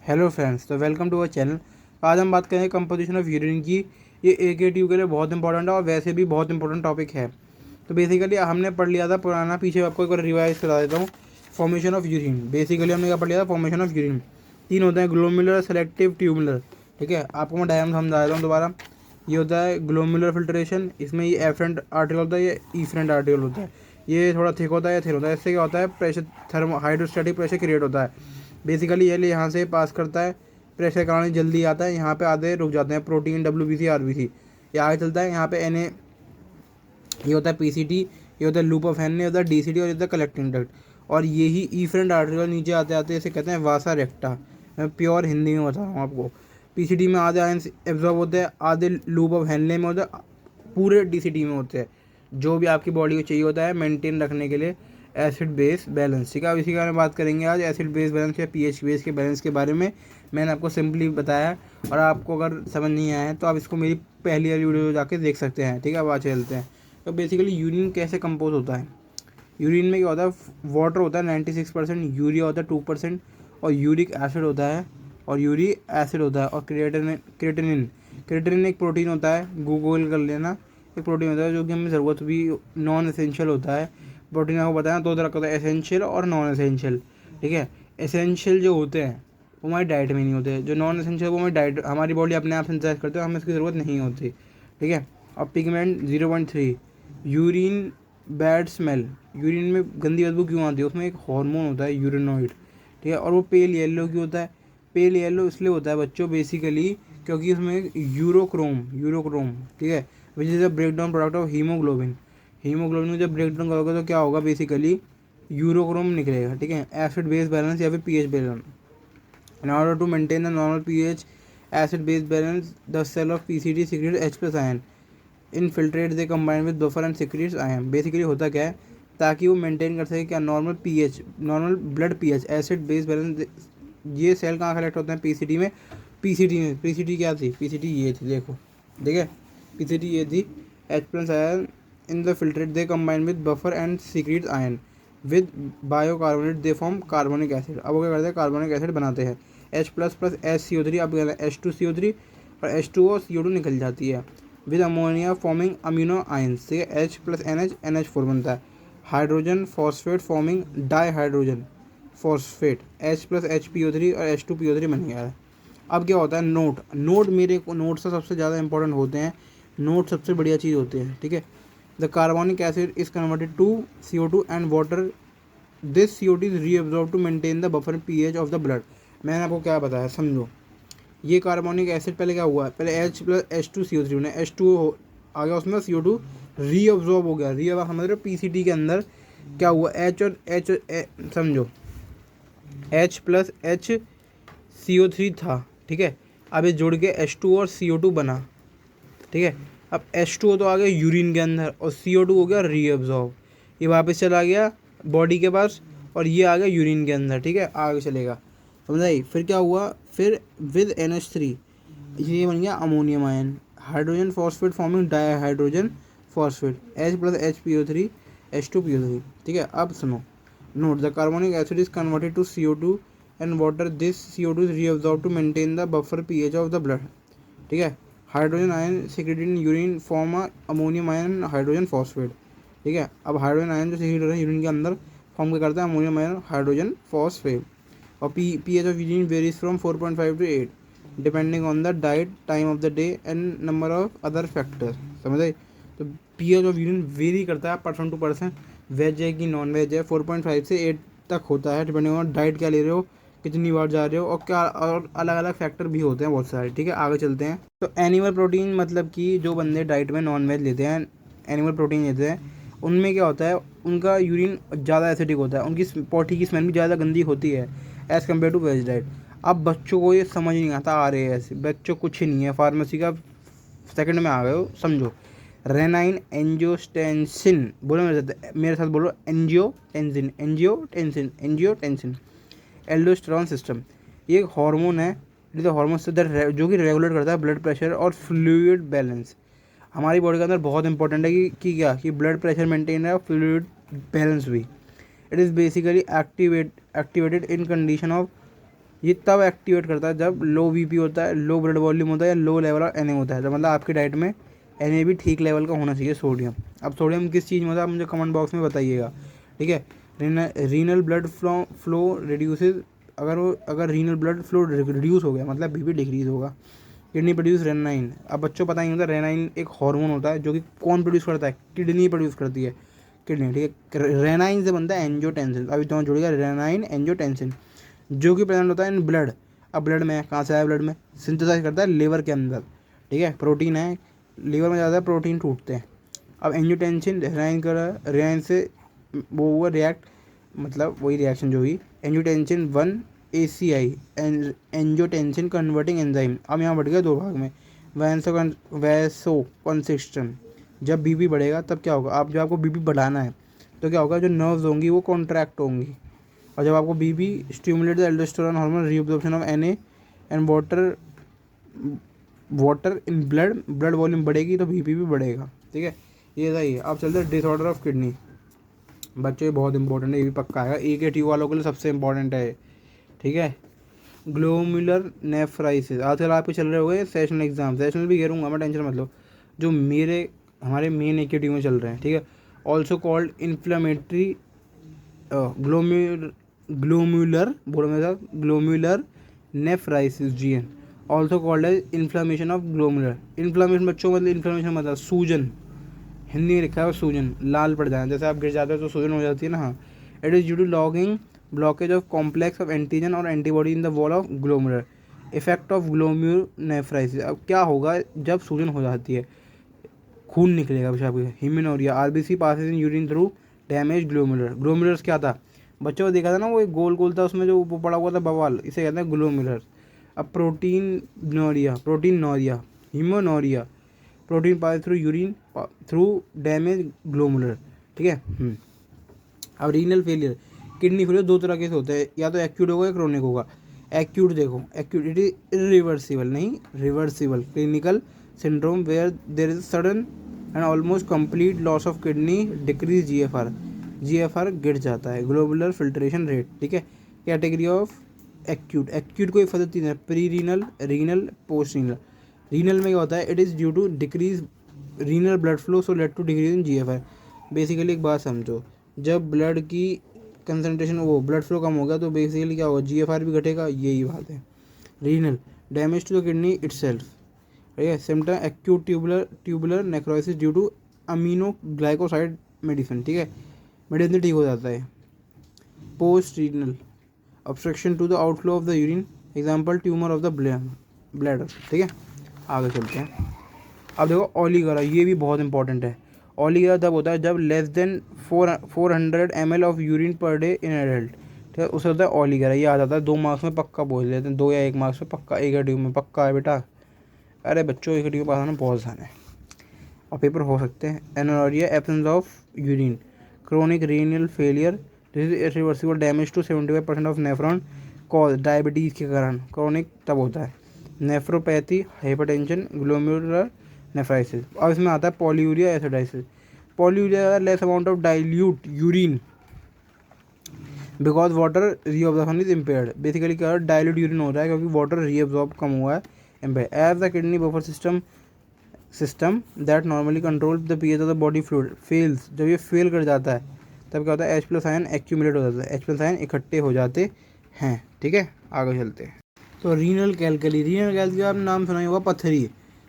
Hello friends, तो welcome to our channel. आज हम बात करेंगे कंपोजिशन ऑफ यूरिन की। ये AKTU के लिए बहुत इंपॉर्टेंट है और वैसे भी बहुत इंपॉर्टेंट टॉपिक है। तो बेसिकली हमने पढ़ लिया था पुराना, पीछे आपको एक बार रिवाइज करा देता हूँ। फॉर्मेशन ऑफ यूरिन, बेसिकली हमने क्या पढ़ लिया था? फॉर्मेशन ऑफ यूरिन तीन होते हैं, ग्लोमुलर, सेलेक्टिव, ट्यूबुलर। ठीक है, आपको मैं डायग्राम समझा देता हूँ दोबारा। ये होता है ग्लोमुलर फिल्ट्रेशन, इसमें ये एफरेंट आर्टिकल होता है, ये ईफरेंट आर्टिकल होता है। ये थोड़ा थिक होता है या थिन होता है। इससे क्या होता है? Pressure, thermo hydrostatic pressure create होता है। बेसिकली ये यहाँ से पास करता है, प्रेशर के कारण जल्दी आता है। यहाँ पे आधे रुक जाते हैं, प्रोटीन, WBC, RBC। ये आगे चलता है। यहाँ पे Na, ये होता है PCT, ये होता है लूप ऑफ हेनले, होता है DCT, और ये होता है कलेक्टिंग डक्ट। और यही ईफरेंट आर्टिकल नीचे आते आते इसे कहते हैं वासा रेक्टा। मैं प्योर हिंदी में बता रहा हूँ आपको। PCT में आधे आयंस एब्जॉर्ब होते हैं, आधे लूप ऑफ हेनले में होते हैं, पूरे DCT में होते हैं। जो भी आपकी बॉडी को चाहिए होता है मेंटेन रखने के लिए एसिड बेस बैलेंस। ठीक है, अब इसी के बारे में बात करेंगे आज, एसिड बेस बैलेंस या pH बेस के बैलेंस के बारे में। मैंने आपको सिंपली बताया, और आपको अगर समझ नहीं आया है तो आप इसको मेरी पहली वाली वीडियो जाके देख सकते हैं। ठीक है, अब आज चलते हैं। तो बेसिकली यूरिन कैसे कंपोज होता है? यूरिन में क्या होता है? वाटर होता है 96%, यूरिया होता है 2%, और यूरिक एसिड होता है, और यूरिक एसिड होता है, और क्रिएटिनिन क्रिएटिनिन क्रिएटिनिन एक प्रोटीन होता है, गूगल कर लेना। एक प्रोटीन होता है जो कि हमें ज़रूरत भी, नॉन एसेंशियल होता है। प्रोटीन आपको बताया दो तरह का होता है, एसेंशियल और नॉन एसेंशियल। ठीक है, एसेंशियल जो होते हैं वो हमारी डाइट में नहीं होते, जो नॉन एसेंशियल वो हमारी डाइट, हमारी बॉडी अपने आप सिंथेसाइज करते हैं, हमें इसकी ज़रूरत नहीं होती। ठीक है, और pigment 0.3। Urine bad smell, urine में गंदी बदबू क्यों आती है? उसमें एक हार्मोन होता है यूरिनोइड। ठीक है, और वो पेल येलो क्यों होता है? पेल येलो इसलिए होता है बच्चों बेसिकली क्योंकि उसमें एक यूरोक्रोम, ठीक है, which is a break down product of haemoglobin. Haemoglobin को जब ब्रेक डाउन करोगे तो क्या होगा? बेसिकली यूरोक्रोम निकलेगा। ठीक है, एसिड बेस बैलेंस या फिर pH balance. In order to maintain the normal pH, acid-base balance, the cell of PCT secretes H plus ion. In filtrate they combine with buffer and secretes ion. Basically होता क्या है? ताकि वो maintain कर सके क्या? Normal pH, normal blood pH, acid base balance. ये cell कहाँ कलेक्ट होते हैं? PCT में। PCT क्या थी? PCT ये थी, देखो, ठीक है, PCT ये थी। H plus ion in the filtrate they combine with buffer and secretes ion. With bicarbonate they form carbonic acid. अब वो क्या करते हैं? कार्बोनिक एसिड बनाते हैं। H प्लस प्लस HCO3, अब H2CO3 और H2O CO2 निकल जाती है। With ammonia forming amino ions. ठीक है, H प्लस NH4 बनता है। Hydrogen phosphate forming di hydrogen phosphate, H plus HPO3 और H2PO3 बन गया है। अब क्या होता है? नोट मेरे को नोट से सबसे ज़्यादा इंपॉर्टेंट होते हैं। नोट सबसे बढ़िया चीज़ होती है। ठीक है, the carbonic acid is converted to CO2 and water. This CO2 is reabsorb to maintain the buffer pH of the blood. मैंने आपको क्या बताया, समझो। ये कार्बोनिक एसिड पहले क्या हुआ? पहले H प्लस H2CO3 ने H2 आ गया, उसमें CO2 रीअब्जॉर्ब हो गया। रीअब्जॉर्ब समझ रहे हो? PCT के अंदर क्या हुआ? समझो, H प्लस HCO3 था। ठीक है, अब ये जुड़ के H2 और CO2 बना। ठीक है, अब H2O तो आ गया यूरिन के अंदर, और CO2 हो गया रीअब्जॉर्ब। ये वापस चला गया बॉडी के पास, और ये आ गया यूरिन के अंदर। ठीक है, आगे चलेगा, समझाई? फिर क्या हुआ? फिर विद NH3 ये बन गया ammonium ion, hydrogen phosphate forming di hydrogen phosphate, H plus HPO3 H2PO3। ठीक है, अब सुनो। Note, the carbonic acid is converted to CO2 and water. This CO2 is reabsorb to maintain the buffer pH of the blood. ठीक है, hydrogen ion secreted in urine form ammonium ion hydrogen phosphate. ठीक है, अब hydrogen ion जो secrete हो रहा है urine के अंदर, फॉर्म क्या करता है? Ammonium ion hydrogen phosphate. और pH of urine varies from 4.5 to 8 depending on the diet, time of the day and number of other factors. समझ आई? तो pH ऑफ यूरिन वेरी करता है पर्सन टू पर्सन, वेज है कि non veg है। 4.5 से 8 तक होता है, डिपेंडिंग ऑन डाइट क्या ले रहे हो, कितनी बार जा रहे हो, और क्या, और अलग अलग फैक्टर भी होते हैं बहुत सारे। ठीक है, आगे चलते हैं। तो एनिमल प्रोटीन, मतलब कि जो बंदे डाइट में नॉन वेज लेते हैं, एनिमल प्रोटीन लेते हैं, उनमें क्या होता है? उनका यूरिन ज़्यादा एसिडिक होता है, उनकी पॉटी की स्मेल भी ज़्यादा गंदी होती है as compare to veg diet. अब बच्चों को ये समझ नहीं आता, आ रहे हैं ऐसे बच्चों, कुछ ही नहीं है, फार्मेसी का सेकंड में आ गए हो, समझो। रेनाइन एंजियोटेंसिन, बोलो मेरे साथ बोलो, एंजियोटेंसिन। एल्डोस्टेरॉन सिस्टम, ये एक हार्मोन है, इट हार्मोन से जो कि रेगुलेट करता है ब्लड प्रेशर और फ्लूइड बैलेंस। हमारी बॉडी के अंदर बहुत इंपॉर्टेंट है कि क्या, कि ब्लड प्रेशर मेंटेन है और फ्लूइड बैलेंस भी। It is basically activated in condition of ये तब एक्टिवेट करता है जब लो बीपी होता है, लो ब्लड वॉल्यूम होता है या लो लेवल ऑफ Na होता है। तो मतलब आपकी डाइट में Na भी ठीक लेवल का होना चाहिए सोडियम। अब सोडियम किस चीज़ में होता है आप मुझे कमेंट बॉक्स में बताइएगा, ठीक है। रीनल ब्लड फ्लो रिड्यूसेस, अगर रीनल ब्लड फ्लो रिड्यूस हो गया मतलब बीपी डिक्रीज होगा। Kidney produce renin. अब बच्चों पता ही होता है रेनाइन एक हार्मोन होता है जो कि कौन प्रोड्यूस करता है, किडनी प्रोड्यूस करती है, किडनी, ठीक है। रेनाइन से बनता है एंजियोटेंसिन, अभी दोनों जुड़ेगा, रेनाइन एंजियोटेंसिन, जो कि प्रेजेंट होता है इन ब्लड। अब ब्लड में कहाँ से आया, ब्लड में सिंथेसाइज करता है लिवर के अंदर, ठीक है। प्रोटीन है लिवर में, ज़्यादा प्रोटीन टूटते हैं। अब एंजियोटेंसिन रेनाइन से वो हुआ रिएक्ट, मतलब वही रिएक्शन जो हुई, angiotensin 1 ACI angiotensin converting enzyme. अब यहाँ बढ़ गया दो भाग में, वैसो कंस्ट्रिक्शन। जब बीपी बढ़ेगा तब क्या होगा, आप जब आपको बीपी बढ़ाना है तो क्या होगा, जो नर्व्स होंगी वो कॉन्ट्रैक्ट होंगी, और जब आपको BP stimulate the aldosterone hormone reabsorption of Na and water in blood volume बढ़ेगी तो बीपी भी बढ़ेगा, ठीक है। ये सही है। अब चलते हैं डिसऑर्डर ऑफ किडनी। बच्चों ये बहुत इंपॉर्टेंट है, ये भी पक्का आएगा, AKTU वालों के लिए सबसे इंपॉर्टेंट है, ठीक है। ग्लोमुलर नेफ्राइसिस, आजकल आपके चल रहे हो गए सेशनल एग्जाम, सेशनल भी घेरूंगा मैं, टेंशन मतलब जो हमारे मेन AKTU में चल रहे हैं, ठीक है। Also called inflammatory glomerular nephritis GN, also called as inflammation of glomerular. Inflammation बच्चों मतलब इन्फ्लामेशन मतलब सूजन, हिंदी में लिखा है सूजन, लाल पड़ जाए, जैसे आप गिर जाते हो तो सूजन हो जाती है ना, हाँ। It is due to lodging blockage of complex of antigen और antibody in the wall of glomerular, effect of glomerulonephritis. अब क्या होगा जब सूजन हो जाती है, खून निकलेगा पेशाब के, haematuria, RBC passes in urine through damage glomerular. Glomerulus क्या था, बच्चों को देखा था ना, वो एक गोल गोल था, उसमें जो वो पड़ा हुआ था बवाल, इसे कहते हैं ग्लोमुलर। अब proteinuria, haematuria, protein pass through urine through damage glomerular, ठीक है। अब रीनल फेलियर, किडनी फेलियर दो तरह के से होते हैं, या तो एक्यूट होगा या क्रोनिक होगा। एक्यूट देखो, एक्यूट इट इज इरिवर्सिबल, नहीं reversible clinical syndrome where there is sudden and almost complete loss of kidney, decrease GFR गिर जाता है, ग्लोबुलर फिल्ट्रेशन रेट, ठीक है। कैटेगरी ऑफ एक्यूट को एक फर्दर तीन है, pre renal, renal, post renal. Renal में क्या होता है, it is due to decrease renal blood flow so late to decrease in GFR। Basically एक बात समझो, जब ब्लड की कंसनट्रेशन वो ब्लड फ्लो कम होगा तो बेसिकली क्या होगा, GFR भी घटेगा, यही बात है। Renal damage to the kidney itself, ठीक है। Symptom acute tubular necrosis due to amino glycoside medicine, ठीक है, मेडिसिन ठीक हो जाता है। Post renal obstruction to the outflow of the urine, example tumour of the bladder, ठीक है। आगे चलते हैं। अब देखो ओलीगरा, ये भी बहुत इंपॉर्टेंट है। ओलीगरा तब होता है जब less than 400 ml of urine per day in adult, ठीक है, उसे होता है ओलीगरा। ये आ जाता है 2 मार्क्स में पक्का बोल लेते हैं, 2 या 1 मार्क्स में पक्का, AKTU में पक्का है बेटा। अरे बच्चों AKTU पास आना बहुत आसान है और पेपर हो सकते हैं। Anuria, absence of urine, chronic renal failure, this is irreversible damage to 75% of nephron, cause diabetes के कारण, क्रोनिक तब होता है। Nephropathy, hypertension, glomerular nephritis. अब इसमें आता है polyuria acidosis. Polyuria less amount of dilute urine because water reabsorption is impaired. Basically क्या है, डाइल्यूट यूरिन हो रहा है क्योंकि वाटर रीअब्जॉर्ब कम हुआ है, impair. As the kidney buffer system that normally control the pH of the body fluid fails, जब ये फेल कर जाता है तब क्या होता है, H+ आयन एक्यूमुलेट हो जाता है, H+ आयन इकट्ठे हो जाते हैं, ठीक है। आगे चलते हैं। तो रीनल कैलकली आपने नाम सुना ही होगा, पत्थरी,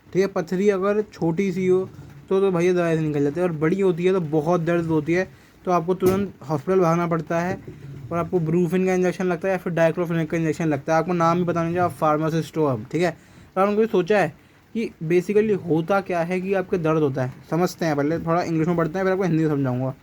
ठीक है। पत्थरी अगर छोटी सी हो तो भैया दवाई से निकल जाती है, और बड़ी होती है तो बहुत दर्द होती है, तो आपको तुरंत हॉस्पिटल भागना पड़ता है, और आपको ब्रूफिन का इंजेक्शन लगता है या फिर डाइक्लोफिनेक का इंजेक्शन लगता है। आपको नाम भी पता नहीं चला, आप फार्मासिस्ट हो अब, ठीक है। तो आपने कभी सोचा है कि बेसिकली होता क्या है कि आपके दर्द होता है, समझते हैं। पहले थोड़ा इंग्लिश में पढ़ते हैं, फिर आपको हिंदी में समझाऊंगा।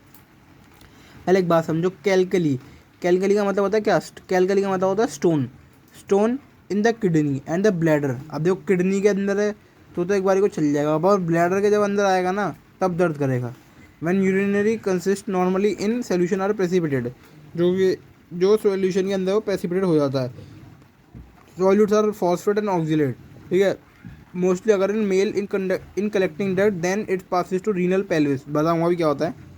पहले एक बात समझो, कैलकली का मतलब होता है क्या, कैलकली का मतलब होता है stone in the kidney and the bladder. अब देखो किडनी के अंदर है तो एक बारी को चल जाएगा, और ब्लैडर के जब अंदर आएगा ना तब दर्द करेगा। When urinary consist normally in solution are precipitated, जो सोल्यूशन के अंदर वो प्रेसिपिटेट हो जाता है। Solutes are phosphate and oxalate, ठीक है। मोस्टली अगर in male in collecting dirt then it passes to renal pelvis. बताऊँगा भी क्या होता है।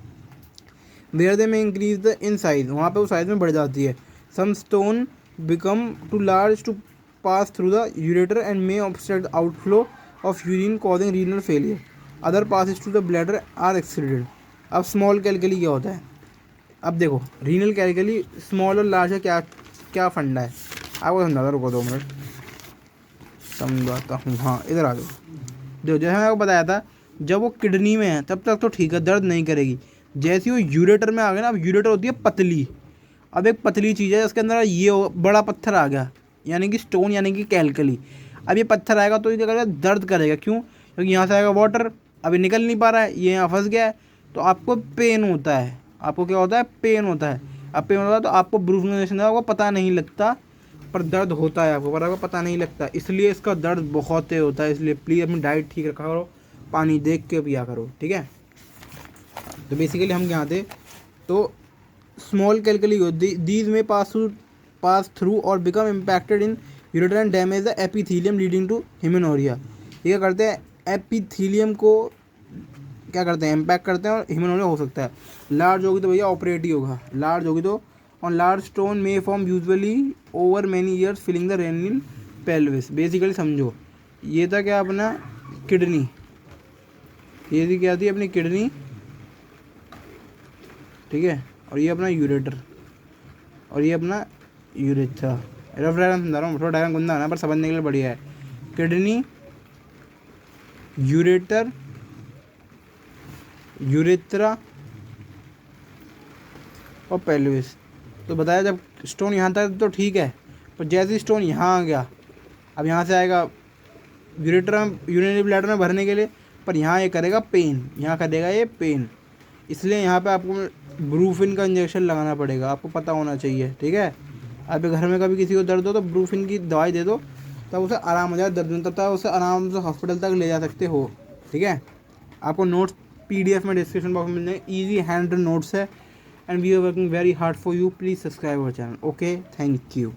वेयर दे में इंक्रीज द इन साइज, वहाँ पे वो साइज में बढ़ जाती है। सम stone become too large to pass through the ureter and may obstruct the outflow of urine causing renal failure. Other passes to the bladder are excluded. अब small कैलकली क्या होता है? अब देखो रीनल कैलकली स्मॉल और लार्ज का क्या क्या फंडा है आपको समझाता, रुको 2 मिनट समझाता हूँ। हाँ इधर आ जाओ। जो जैसे मैंने आपको बताया था, जब वो किडनी में है तब तक तो ठीक है, दर्द नहीं करेगी। जैसे वो यूरेटर में आ गया ना, अब यूरेटर होती है पतली। अब एक पतली चीज़ है, इसके अंदर ये बड़ा पत्थर आ गया, यानी कि स्टोन यानी कि कैलकली। अब ये पत्थर आएगा तो ये क्या करेगा, दर्द करेगा। क्यों? क्योंकि यहाँ से आएगा वाटर, अभी निकल नहीं पा रहा है, ये यहाँ फंस गया है, तो आपको पेन होता है। आपको क्या होता है? पेन होता है। अब पेन होता है तो आपको ब्रूफनेशन है, आपको पता नहीं लगता, पर दर्द होता है आपको, पर आपको पता नहीं लगता। इसलिए इसका दर्द बहुत तेज होता है। इसलिए प्लीज़ अपनी डाइट ठीक रखा करो, पानी देख के पिया करो, ठीक है। तो बेसिकली हम यहाँ थे, तो small calculi these may pass through और become impacted in ureter and damage the epithelium leading to haematuria. ये क्या करते हैं? एपिथीलियम को क्या करते हैं? इम्पैक्ट करते हैं और हिमेनोरिया हो सकता है। लार्ज होगी तो भैया ऑपरेट ही होगा, लार्ज होगी तो। On large stone may form usually over many years filling the renal pelvis. Basically समझो, ये था क्या अपना किडनी, ये थी क्या थी अपनी किडनी, ठीक है, और ये अपना यूरेटर और ये अपना यूरेथ्रा। रफ डायग्राम समझा रहा हूँ, थोड़ा डायग्राम गंदा है पर समझने के लिए बढ़िया है। किडनी, यूरेटर, यूरेथ्रा और पेल्विस। तो बताया जब स्टोन यहाँ तक तो ठीक है, पर जैसे स्टोन यहाँ आ गया, अब यहाँ से आएगा यूरेटर में, यूरिनरी ब्लैडर में भरने के लिए, पर यहाँ ये करेगा पेन, यहाँ करेगा ये पेन। इसलिए यहाँ पे आपको ब्रूफिन का इंजेक्शन लगाना पड़ेगा, आपको पता होना चाहिए, ठीक है। आप घर में कभी किसी को दर्द हो तो ब्रूफिन की दवाई दे दो, तब उसे आराम हो जाए दर्द में, तब तक उसे आराम से हॉस्पिटल तक ले जा सकते हो, ठीक है। आपको नोट्स PDF में डिस्क्रिप्शन बॉक्स में मिल जाएंगे, ईजी हैंड नोट्स है, and we are working very hard for you. Please subscribe our channel. Okay, thank you.